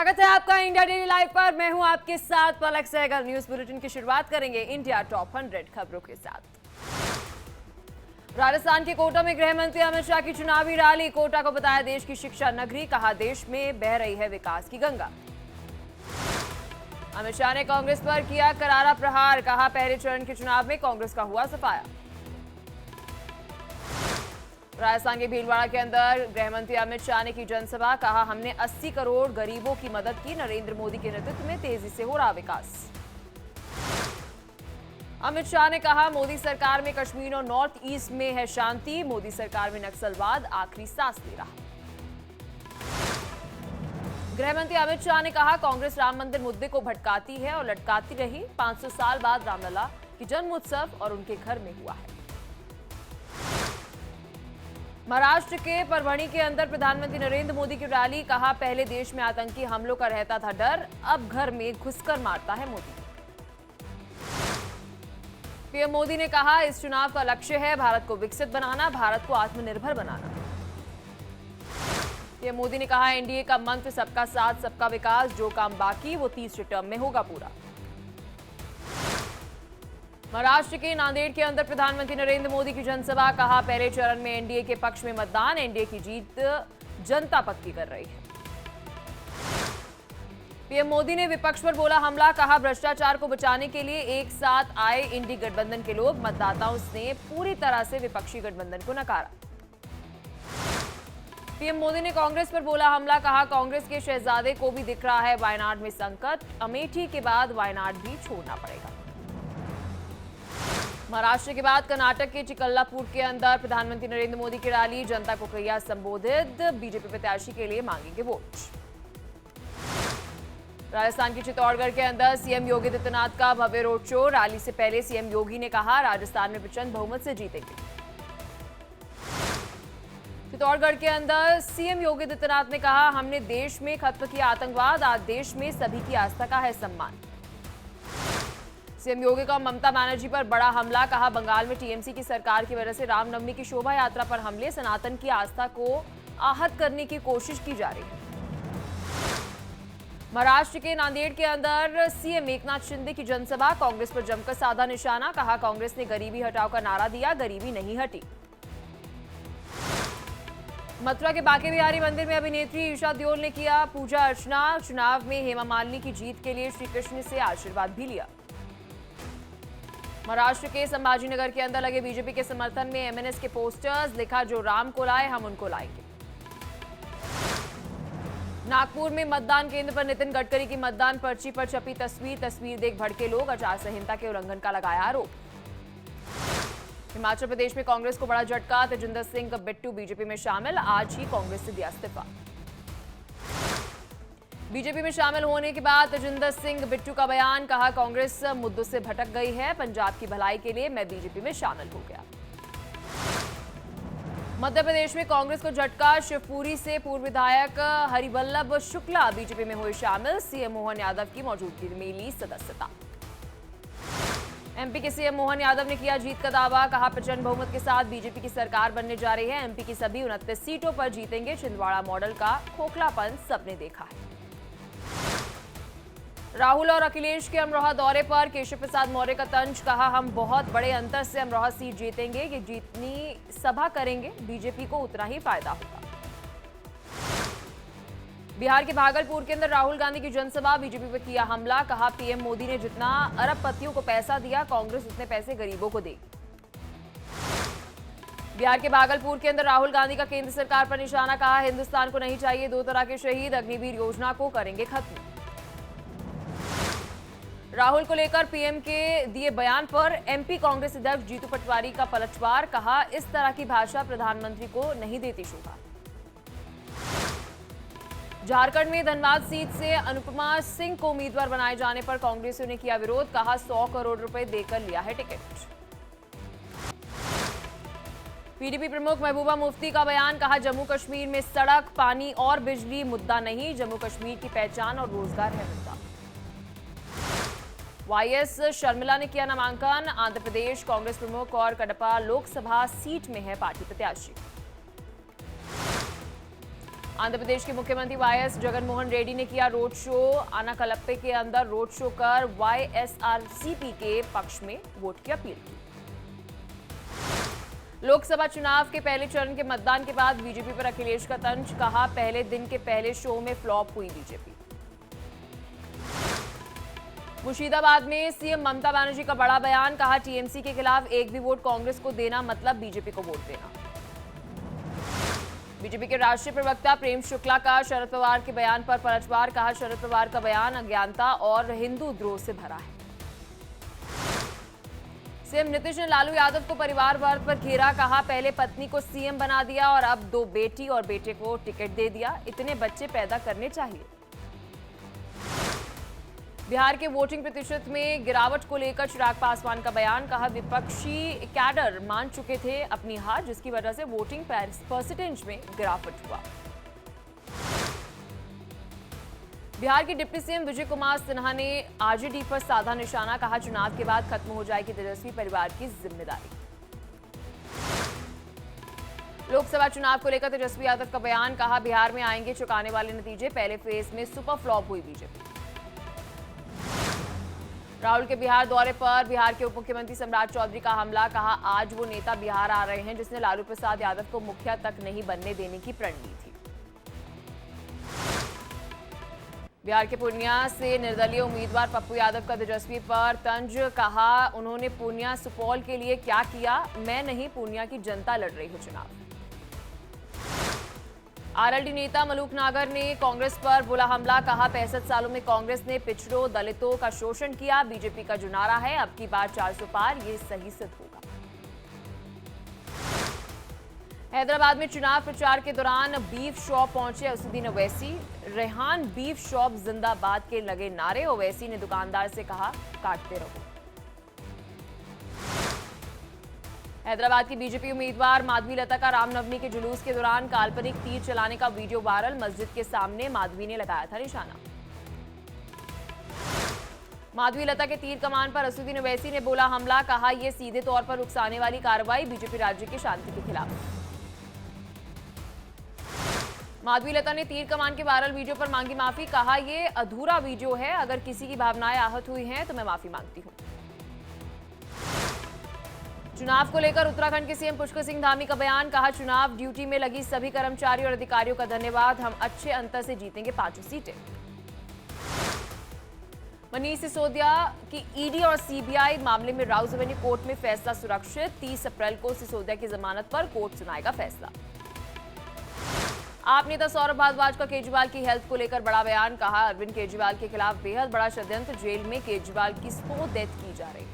स्वागत है आपका इंडिया डेली लाइव पर। मैं हूं आपके साथ पलक सहगल। न्यूज बुलेटिन की शुरुआत करेंगे इंडिया टॉप 100 खबरों के साथ। राजस्थान के कोटा में गृह मंत्री अमित शाह की चुनावी रैली। कोटा को बताया देश की शिक्षा नगरी, कहा देश में बह रही है विकास की गंगा। अमित शाह ने कांग्रेस पर किया करारा प्रहार, कहा पहले चरण के चुनाव में कांग्रेस का हुआ सफाया। राजस्थान के भीलवाड़ा के अंदर गृह मंत्री अमित शाह ने की जनसभा, कहा हमने 80 करोड़ गरीबों की मदद की, नरेंद्र मोदी के नेतृत्व में तेजी से हो रहा विकास। अमित शाह ने कहा मोदी सरकार में कश्मीर और नॉर्थ ईस्ट में है शांति, मोदी सरकार में नक्सलवाद आखिरी सांस ले रहा। गृह मंत्री अमित शाह ने कहा कांग्रेस राम मंदिर मुद्दे को भटकाती है और लटकाती रही। 500 साल बाद रामलला की जन्म उत्सव और उनके घर में हुआ है। महाराष्ट्र के परभणी के अंदर प्रधानमंत्री नरेंद्र मोदी की रैली, कहा पहले देश में आतंकी हमलों का रहता था डर, अब घर में घुसकर मारता है मोदी। पीएम मोदी ने कहा इस चुनाव का लक्ष्य है भारत को विकसित बनाना, भारत को आत्मनिर्भर बनाना। पीएम मोदी ने कहा एनडीए का मंत्र सबका साथ सबका विकास, जो काम बाकी वो तीसरे टर्म में होगा पूरा। महाराष्ट्र के नांदेड़ के अंदर प्रधानमंत्री नरेंद्र मोदी की जनसभा, कहा पहले चरण में एनडीए के पक्ष में मतदान, एनडीए की जीत जनता पक्की कर रही है। पीएम मोदी ने विपक्ष पर बोला हमला, कहा भ्रष्टाचार को बचाने के लिए एक साथ आए इंडी गठबंधन के लोग, मतदाताओं ने पूरी तरह से विपक्षी गठबंधन को नकारा। पीएम मोदी ने कांग्रेस पर बोला हमला, कहा कांग्रेस के शहजादे को भी दिख रहा है वायनाड में संकट, अमेठी के बाद वायनाड भी छोड़ना पड़ेगा। महाराष्ट्र के बाद कर्नाटक के चिकल्लापुर के अंदर प्रधानमंत्री नरेंद्र मोदी की रैली, जनता को किया संबोधित, बीजेपी प्रत्याशी के लिए मांगेंगे वोट। राजस्थान के चित्तौड़गढ़ के अंदर सीएम योगी आदित्यनाथ का भव्य रोड शो, रैली से पहले सीएम योगी ने कहा राजस्थान में प्रचंड बहुमत से जीतेंगे। चित्तौड़गढ़ के अंदर सीएम योगी आदित्यनाथ ने कहा हमने देश में खत्म किया आतंकवाद, आज देश में सभी की आस्था का है सम्मान। सीएम योगी का ममता बनर्जी पर बड़ा हमला, कहा बंगाल में टीएमसी की सरकार की वजह से रामनवमी की शोभा यात्रा पर हमले, सनातन की आस्था को आहत करने की कोशिश की जा रही है। महाराष्ट्र के नांदेड़ के अंदर सीएम एकनाथ शिंदे की जनसभा, कांग्रेस पर जमकर साधा निशाना, कहा कांग्रेस ने गरीबी हटाओ का नारा दिया, गरीबी नहीं हटी। मथुरा के बांके बिहारी मंदिर में अभिनेत्री ईशा देओल ने किया पूजा अर्चना, चुनाव में हेमा मालिनी की जीत के लिए श्री कृष्ण से आशीर्वाद भी लिया। महाराष्ट्र के संभाजीनगर के अंदर लगे बीजेपी के समर्थन में एमएनएस के पोस्टर्स, लिखा जो राम को लाए हम उनको लाएंगे। नागपुर में मतदान केंद्र पर नितिन गडकरी की मतदान पर्ची पर छपी तस्वीर देख भड़के लोग, आचार संहिता के उल्लंघन का लगाया आरोप। हिमाचल प्रदेश में कांग्रेस को बड़ा झटका, तेजिंदर सिंह बिट्टू बीजेपी में शामिल, आज ही कांग्रेस से दिया इस्तीफा। बीजेपी में शामिल होने के बाद तेजिंदर सिंह बिट्टू का बयान, कहा कांग्रेस मुद्दों से भटक गई है, पंजाब की भलाई के लिए मैं बीजेपी में शामिल हो गया। मध्य प्रदेश में कांग्रेस को झटका, शिवपुरी से पूर्व विधायक हरिवल्लभ शुक्ला बीजेपी में हुए शामिल, सीएम मोहन यादव की मौजूदगी में ली सदस्यता। एमपी के सीएम मोहन यादव ने किया जीत का दावा, कहा प्रचंड बहुमत के साथ बीजेपी की सरकार बनने जा रही है, एमपी की सभी 29 सीटों पर जीतेंगे, छिंदवाड़ा मॉडल का खोखलापन सबने देखा है। राहुल और अखिलेश के अमरोहा दौरे पर केशव प्रसाद मौर्य का तंज, कहा हम बहुत बड़े अंतर से अमरोहा सीट जीतेंगे, ये जितनी सभा करेंगे बीजेपी को उतना ही फायदा होगा। बिहार के भागलपुर के अंदर राहुल गांधी की जनसभा, बीजेपी पर किया हमला, कहा पीएम मोदी ने जितना अरबपतियों को पैसा दिया कांग्रेस उतने पैसे गरीबों को देगी। बिहार के भागलपुर के अंदर राहुल गांधी का केंद्र सरकार पर निशाना, कहा हिंदुस्तान को नहीं चाहिए 2 तरह के शहीद, अग्निवीर योजना को करेंगे खत्म। राहुल को लेकर पीएम के दिए बयान पर एमपी कांग्रेस अध्यक्ष जीतू पटवारी का पलटवार, कहा इस तरह की भाषा प्रधानमंत्री को नहीं देती शोभा। झारखंड में धनबाद सीट से अनुपमा सिंह को उम्मीदवार बनाए जाने पर कांग्रेसियों ने किया विरोध, कहा 100 करोड़ रुपए देकर लिया है टिकट। पीडीपी प्रमुख महबूबा मुफ्ती का बयान, कहा जम्मू कश्मीर में सड़क, पानी और बिजली मुद्दा नहीं, जम्मू कश्मीर की पहचान और रोजगार है मुद्दा। वाईएस शर्मिला ने किया नामांकन, आंध्र प्रदेश कांग्रेस प्रमुख और कडपा लोकसभा सीट में है पार्टी प्रत्याशी। आंध्र प्रदेश के मुख्यमंत्री वाईएस जगनमोहन रेड्डी ने किया रोड शो। आनाकलप्पे के अंदर रोड शो कर वाईएसआरसीपी के पक्ष में वोट की अपील की। लोकसभा चुनाव के पहले चरण के मतदान के बाद बीजेपी पर अखिलेश का तंज, कहा पहले दिन के पहले शो में फ्लॉप हुई बीजेपी। मुर्शिदाबाद में सीएम ममता बनर्जी का बड़ा बयान, कहा टीएमसी के खिलाफ एक भी वोट कांग्रेस को देना मतलब बीजेपी को वोट देना। बीजेपी के राष्ट्रीय प्रवक्ता प्रेम शुक्ला का शरद पवार के बयान पर पलटवार, कहा शरद पवार का बयान अज्ञानता और हिंदू द्रोह से भरा है। सीएम नीतीश ने लालू यादव को परिवारवाद पर घेरा, कहा पहले पत्नी को सीएम बना दिया और अब 2 बेटी और बेटे को टिकट दे दिया, इतने बच्चे पैदा करने चाहिए। बिहार के वोटिंग प्रतिशत में गिरावट को लेकर चिराग पासवान का बयान, कहा विपक्षी कैडर मान चुके थे अपनी हार, जिसकी वजह से वोटिंग परसेंटेज में गिरावट हुआ। बिहार के डिप्टी सीएम विजय कुमार सिन्हा ने आरजेडी पर साधा निशाना, कहा चुनाव के बाद खत्म हो जाएगी तेजस्वी परिवार की जिम्मेदारी। लोकसभा चुनाव को लेकर तेजस्वी यादव का बयान, कहा बिहार में आएंगे चौंकाने वाले नतीजे, पहले फेज में सुपर फ्लॉप हुई बीजेपी। राहुल के बिहार दौरे पर बिहार के उप मुख्यमंत्री सम्राट चौधरी का हमला, कहा आज वो नेता बिहार आ रहे हैं जिसने लालू प्रसाद यादव को मुखिया तक नहीं बनने देने की प्रण ली थी। बिहार के पूर्णिया से निर्दलीय उम्मीदवार पप्पू यादव का तेजस्वी पर तंज, कहा उन्होंने पूर्णिया सुपौल के लिए क्या किया, मैं नहीं पूर्णिया की जनता लड़ रही है चुनाव। आरएलडी नेता मलूक नागर ने कांग्रेस पर बोला हमला, कहा 65 सालों में कांग्रेस ने पिछड़ों दलितों का शोषण किया, बीजेपी का जो नारा है अब की बार 400 पार, ये सही सिद्ध होगा। हैदराबाद में चुनाव प्रचार के दौरान बीफ शॉप पहुंचे असदुद्दीन ओवैसी, रेहान बीफ शॉप जिंदाबाद के लगे नारे, ओवैसी ने दुकानदार से कहा काटते रहो। हैदराबाद की बीजेपी उम्मीदवार माधवी लता का रामनवमी के जुलूस के दौरान काल्पनिक तीर चलाने का वीडियो वायरल, मस्जिद के सामने माधवी ने लगाया था निशाना। माधवी लता के तीर कमान पर असदुद्दीन ओवैसी ने बोला हमला, कहा यह सीधे तौर पर उकसाने वाली कार्रवाई बीजेपी राज्य की शांति के खिलाफ। माधवी लता ने तीर कमान के वायरल वीडियो पर मांगी माफी, कहा यह अधूरा वीडियो है, अगर किसी की भावनाएं आहत हुई हैं तो मैं माफी मांगती हूं। चुनाव को लेकर उत्तराखंड के सीएम पुष्कर सिंह धामी का बयान, कहा चुनाव ड्यूटी में लगी सभी कर्मचारी और अधिकारियों का धन्यवाद, हम अच्छे अंतर से जीतेंगे 5 सीटें। मनीष सिसोदिया की ईडी और सीबीआई मामले में राउज एवेन्यू कोर्ट में फैसला सुरक्षित, 30 अप्रैल को सिसोदिया की जमानत पर कोर्ट सुनाएगा फैसला। आप नेता सौरभ भारद्वाज का केजरीवाल की हेल्थ को लेकर बड़ा बयान, कहा अरविंद केजरीवाल के खिलाफ बेहद बड़ा षड्यंत्र, जेल में केजरीवाल की स्पो डेथ की जा रही है।